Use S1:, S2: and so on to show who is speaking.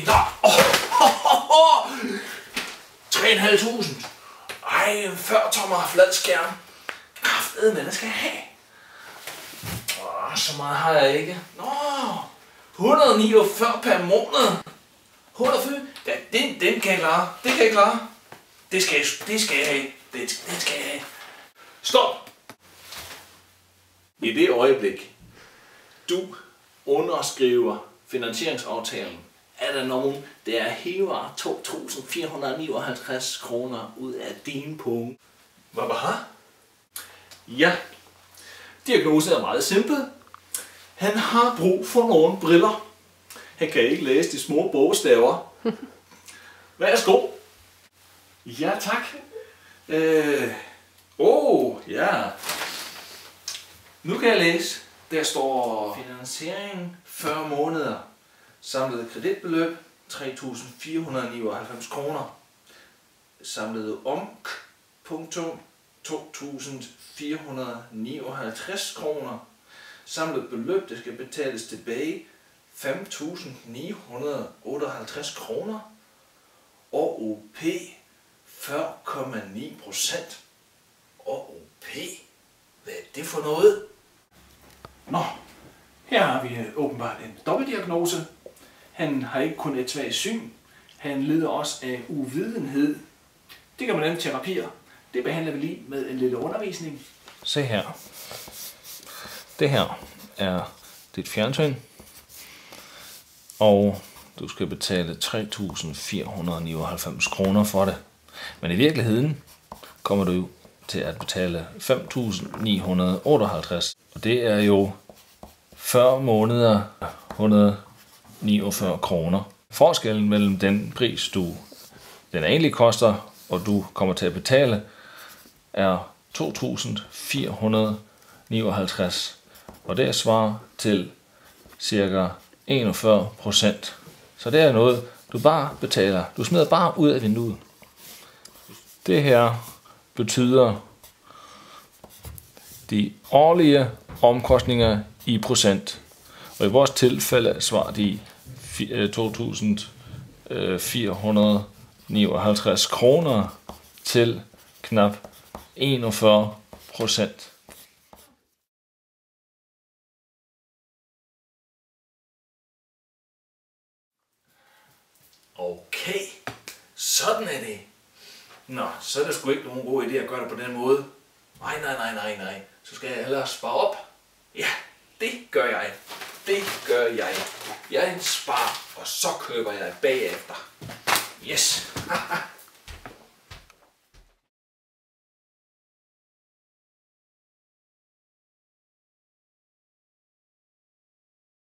S1: Nå. 3.500. Ej, 40 tommer fladskærm. Kraftedeme, det skal jeg have. Så meget har jeg ikke. Nå, 149 per måned. 140. Ja, den kan jeg klare. Det kan jeg klare. Det skal jeg have. Det skal jeg have. Stop! I det øjeblik, du underskriver finansieringsaftalen, er der nogen, der hæver 2.459 kroner ud af dine punkt. Hvad? Ja, diagnosen er meget simpel. Han har brug for nogle briller. Han kan ikke læse de små bogstaver. Værsgo. Ja, tak. Ja. Nu kan jeg læse. Der står finansiering 40 måneder. Samlet kreditbeløb 3.499 kroner. Samlet omk. Punktum 2.459 kroner. Samlet beløb, der skal betales tilbage 5.958 kroner. Og OP 40,9%. Og OP, hvad er det for noget? Nå, her har vi åbenbart en dobbeltdiagnose. Han har ikke kun et svagt syn, han lider også af uvidenhed. Det kan man lave terapier. Det behandler vi lige med en lille undervisning. Se her. Det her er dit fjernsyn. Og du skal betale 3.499 kroner for det. Men i virkeligheden kommer du til at betale 5.958. Og det er jo 40 måneder 149 kroner. Forskellen mellem den pris, den egentlig koster, og du kommer til at betale, er 2.459. Og det svarer til cirka 41%. Så det er noget, du bare betaler. Du smider bare ud af vinduet. Det her betyder de årlige omkostninger i procent. Og i vores tilfælde svarer de 2.459 kroner til knap 41%. Okay, sådan er det. Nå, så er det sgu ikke nogen god idé at gøre det på den måde. Nej. Så skal jeg hellere spare op. Ja, det gør jeg. Jeg sparer, og så køber jeg bagefter. Yes.